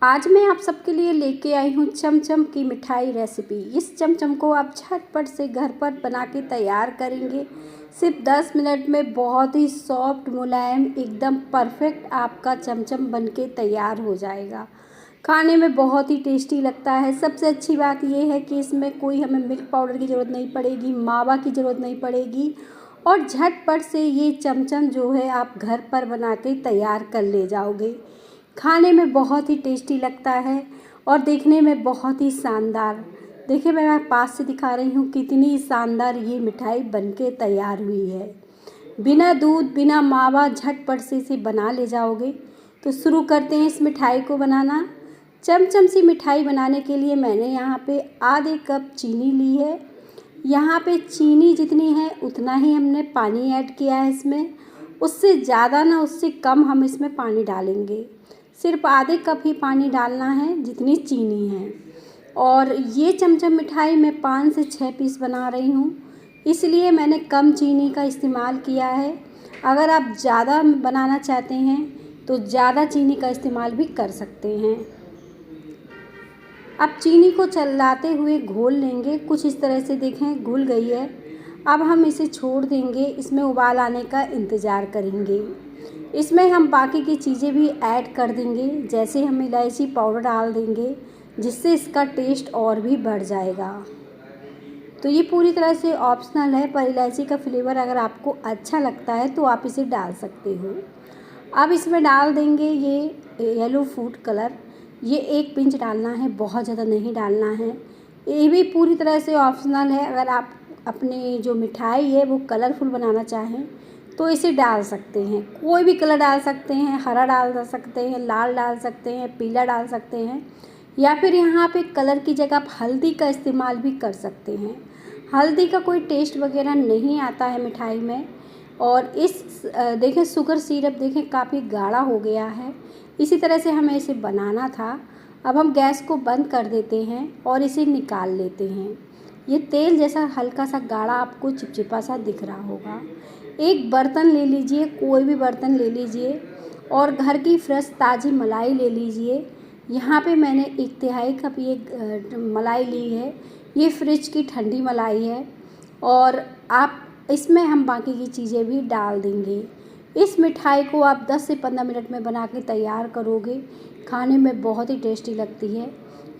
आज मैं आप सबके लिए लेके आई हूँ चमचम की मिठाई रेसिपी। इस चमचम को आप झटपट से घर पर बना के तैयार करेंगे। सिर्फ 10 मिनट में बहुत ही सॉफ्ट, मुलायम, एकदम परफेक्ट आपका चमचम बनके तैयार हो जाएगा। खाने में बहुत ही टेस्टी लगता है। सबसे अच्छी बात यह है कि इसमें कोई हमें मिल्क पाउडर की ज़रूरत नहीं पड़ेगी, मावा की ज़रूरत नहीं पड़ेगी और झटपट से ये चमचम जो है आप घर पर बना के तैयार कर ले जाओगे। खाने में बहुत ही टेस्टी लगता है और देखने में बहुत ही शानदार। देखिए, मैं पास से दिखा रही हूँ कितनी शानदार ये मिठाई बनके तैयार हुई है। बिना दूध, बिना मावा, झटपट से इसे बना ले जाओगे। तो शुरू करते हैं इस मिठाई को बनाना। चमचम सी मिठाई बनाने के लिए मैंने यहाँ पे आधे कप चीनी ली है। यहाँ पे चीनी जितनी है उतना ही हमने पानी ऐड किया है इसमें। उससे ज़्यादा ना, उससे कम हम इसमें पानी डालेंगे। सिर्फ आधे कप ही पानी डालना है जितनी चीनी है। और ये चमचम मिठाई मैं 5 से 6 पीस बना रही हूँ, इसलिए मैंने कम चीनी का इस्तेमाल किया है। अगर आप ज़्यादा बनाना चाहते हैं तो ज़्यादा चीनी का इस्तेमाल भी कर सकते हैं। अब चीनी को चलाते हुए घोल लेंगे। कुछ इस तरह से देखें घुल गई है। अब हम इसे छोड़ देंगे, इसमें उबाल आने का इंतज़ार करेंगे। इसमें हम बाकी की चीज़ें भी ऐड कर देंगे, जैसे हम इलायची पाउडर डाल देंगे जिससे इसका टेस्ट और भी बढ़ जाएगा। तो ये पूरी तरह से ऑप्शनल है, पर इलायची का फ्लेवर अगर आपको अच्छा लगता है तो आप इसे डाल सकते हो। अब इसमें डाल देंगे ये येलो फूड कलर। ये 1 पिंच डालना है, बहुत ज़्यादा नहीं डालना है। ये भी पूरी तरह से ऑप्शनल है। अगर आप अपनी जो मिठाई है वो कलरफुल बनाना चाहें तो इसे डाल सकते हैं। कोई भी कलर डाल सकते हैं, हरा डाल सकते हैं, लाल डाल सकते हैं, पीला डाल सकते हैं, या फिर यहाँ पे कलर की जगह आप हल्दी का इस्तेमाल भी कर सकते हैं। हल्दी का कोई टेस्ट वगैरह नहीं आता है मिठाई में। और देखें शुगर सिरप देखें काफ़ी गाढ़ा हो गया है। इसी तरह से हमें इसे बनाना था। अब हम गैस को बंद कर देते हैं और इसे निकाल लेते हैं। ये तेल जैसा हल्का सा गाढ़ा आपको चिपचिपा सा दिख रहा होगा। एक बर्तन ले लीजिए, कोई भी बर्तन ले लीजिए और घर की फ्रेश ताज़ी मलाई ले लीजिए। यहाँ पे मैंने 1/3 कप ये मलाई ली है। ये फ्रिज की ठंडी मलाई है और आप इसमें हम बाकी की चीज़ें भी डाल देंगे। इस मिठाई को आप 10 से 15 मिनट में बना के तैयार करोगे। खाने में बहुत ही टेस्टी लगती है।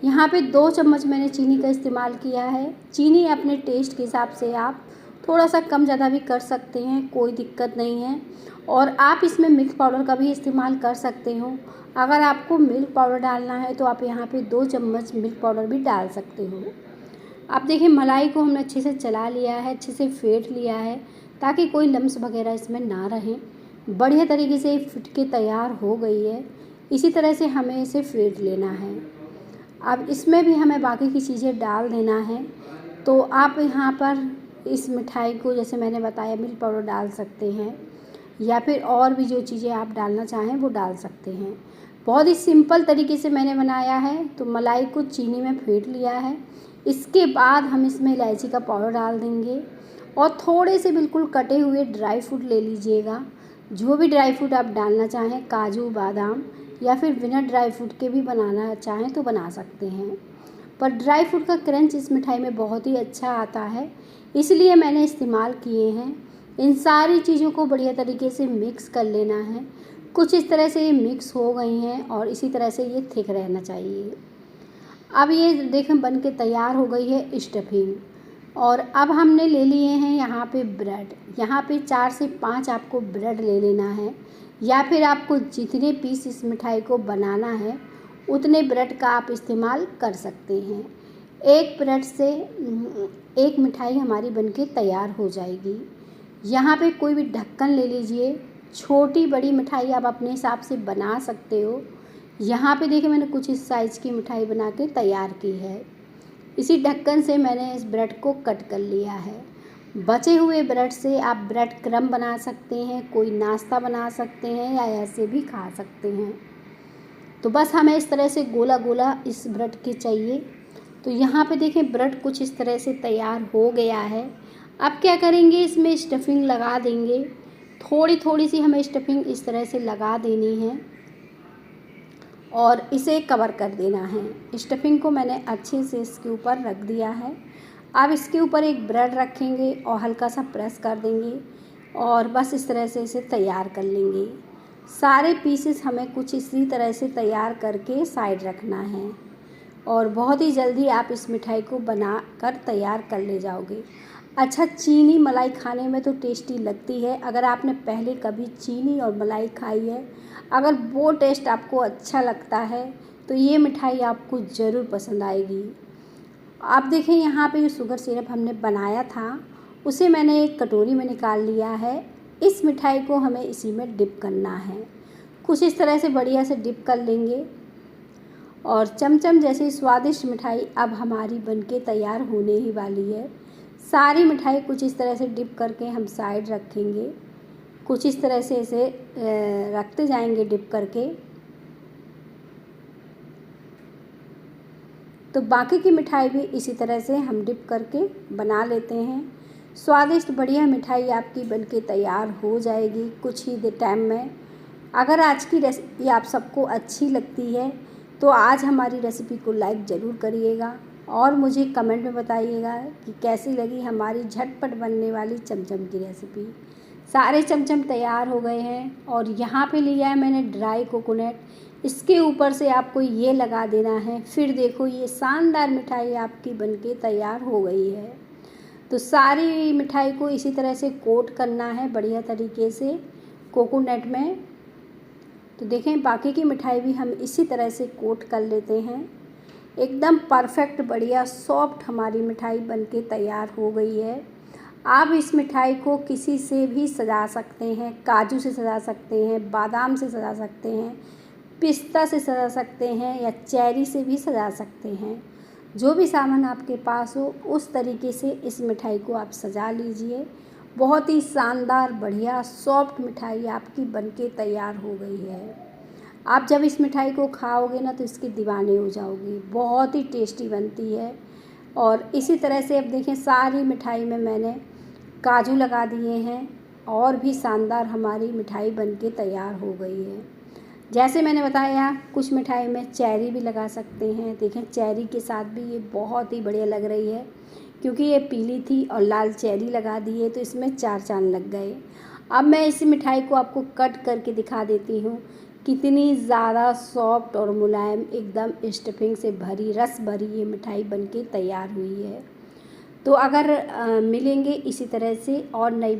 यहाँ पे 2 चम्मच मैंने चीनी का इस्तेमाल किया है। चीनी अपने टेस्ट के हिसाब से आप थोड़ा सा कम ज़्यादा भी कर सकते हैं, कोई दिक्कत नहीं है। और आप इसमें मिल्क पाउडर का भी इस्तेमाल कर सकते हो। अगर आपको मिल्क पाउडर डालना है तो आप यहाँ पे 2 चम्मच मिल्क पाउडर भी डाल सकते हो। अब देखिए, मलाई को हमने अच्छे से चला लिया है, अच्छे से फेंट लिया है ताकि कोई लम्स वगैरह इसमें ना रहें। बढ़िया तरीके से फिट के तैयार हो गई है। इसी तरह से हमें इसे फेंट लेना है। अब इसमें भी हमें बाकी की चीज़ें डाल देना है। तो आप यहाँ पर इस मिठाई को, जैसे मैंने बताया, मिल्क पाउडर डाल सकते हैं या फिर और भी जो चीज़ें आप डालना चाहें वो डाल सकते हैं। बहुत ही सिंपल तरीके से मैंने बनाया है। तो मलाई को चीनी में फेंट लिया है। इसके बाद हम इसमें इलायची का पाउडर डाल देंगे और थोड़े से बिल्कुल कटे हुए ड्राई फ्रूट ले लीजिएगा। जो भी ड्राई फ्रूट आप डालना चाहें, काजू, बादाम, या फिर बिना ड्राई फ्रूट के भी बनाना चाहें तो बना सकते हैं। पर ड्राई फ्रूट का क्रंच इस मिठाई में बहुत ही अच्छा आता है, इसलिए मैंने इस्तेमाल किए हैं। इन सारी चीज़ों को बढ़िया तरीके से मिक्स कर लेना है। कुछ इस तरह से ये मिक्स हो गई हैं और इसी तरह से ये थिक रहना चाहिए। अब ये देखें बन के तैयार हो गई है स्टफिंग। और अब हमने ले लिए हैं यहाँ पे ब्रेड। यहाँ पे 4 से 5 आपको ब्रेड ले लेना है, या फिर आपको जितने पीस इस मिठाई को बनाना है उतने ब्रेड का आप इस्तेमाल कर सकते हैं। एक ब्रेड से एक मिठाई हमारी बनके तैयार हो जाएगी। यहाँ पे कोई भी ढक्कन ले लीजिए। छोटी बड़ी मिठाई आप अपने हिसाब से बना सकते हो। यहाँ पे देखिए, मैंने कुछ इस साइज़ की मिठाई बना के तैयार की है। इसी ढक्कन से मैंने इस ब्रेड को कट कर लिया है। बचे हुए ब्रेड से आप ब्रेड क्रम्ब बना सकते हैं, कोई नाश्ता बना सकते हैं, या ऐसे भी खा सकते हैं। तो बस हमें इस तरह से गोला गोला इस ब्रेड के चाहिए। तो यहाँ पे देखें ब्रेड कुछ इस तरह से तैयार हो गया है। अब क्या करेंगे, इसमें स्टफिंग लगा देंगे। थोड़ी थोड़ी सी हमें स्टफिंग इस तरह से लगा देनी है और इसे कवर कर देना है। स्टफिंग को मैंने अच्छे से इसके ऊपर रख दिया है। अब इसके ऊपर एक ब्रेड रखेंगे और हल्का सा प्रेस कर देंगे और बस इस तरह से इसे तैयार कर लेंगे। सारे पीसेस हमें कुछ इसी तरह से तैयार करके साइड रखना है और बहुत ही जल्दी आप इस मिठाई को बना कर तैयार कर ले जाओगे। अच्छा, चीनी मलाई खाने में तो टेस्टी लगती है। अगर आपने पहले कभी चीनी और मलाई खाई है, अगर वो टेस्ट आपको अच्छा लगता है तो ये मिठाई आपको ज़रूर पसंद आएगी। आप देखें यहाँ पे जो शुगर सिरप हमने बनाया था उसे मैंने एक कटोरी में निकाल लिया है। इस मिठाई को हमें इसी में डिप करना है। कुछ इस तरह से बढ़िया से डिप कर लेंगे और चमचम जैसी स्वादिष्ट मिठाई अब हमारी बनके तैयार होने ही वाली है। सारी मिठाई कुछ इस तरह से डिप करके हम साइड रखेंगे। कुछ इस तरह से इसे रखते जाएंगे डिप करके। तो बाकी की मिठाई भी इसी तरह से हम डिप करके बना लेते हैं। स्वादिष्ट बढ़िया मिठाई आपकी बनके तैयार हो जाएगी कुछ ही टाइम में। अगर आज की रेसिपी आप सबको अच्छी लगती है तो आज हमारी रेसिपी को लाइक ज़रूर करिएगा और मुझे कमेंट में बताइएगा कि कैसी लगी हमारी झटपट बनने वाली चमचम की रेसिपी। सारे चमचम तैयार हो गए हैं और यहाँ पे लिया है मैंने ड्राई कोकोनट। इसके ऊपर से आपको ये लगा देना है। फिर देखो ये शानदार मिठाई आपकी बनके तैयार हो गई है। तो सारी मिठाई को इसी तरह से कोट करना है बढ़िया तरीके से कोकोनट में। तो देखें बाकी की मिठाई भी हम इसी तरह से कोट कर लेते हैं। एकदम परफेक्ट बढ़िया सॉफ्ट हमारी मिठाई बनके तैयार हो गई है। आप इस मिठाई को किसी से भी सजा सकते हैं। काजू से सजा सकते हैं, बादाम से सजा सकते हैं, पिस्ता से सजा सकते हैं या चेरी से भी सजा सकते हैं। जो भी सामान आपके पास हो उस तरीके से इस मिठाई को आप सजा लीजिए। बहुत ही शानदार बढ़िया सॉफ्ट मिठाई आपकी बनके तैयार हो गई है। आप जब इस मिठाई को खाओगे ना तो इसके दीवाने हो जाओगे। बहुत ही टेस्टी बनती है। और इसी तरह से अब देखें सारी मिठाई में मैंने काजू लगा दिए हैं और भी शानदार हमारी मिठाई बनके तैयार हो गई है। जैसे मैंने बताया कुछ मिठाई में चेरी भी लगा सकते हैं। देखें चेरी के साथ भी ये बहुत ही बढ़िया लग रही है क्योंकि ये पीली थी और लाल चेरी लगा दिए तो इसमें 4 चांद लग गए। अब मैं इस मिठाई को आपको कट करके दिखा देती हूँ कितनी ज़्यादा सॉफ्ट और मुलायम एकदम स्टफिंग से भरी रस भरी ये मिठाई बनके तैयार हुई है। तो अगर मिलेंगे इसी तरह से और नई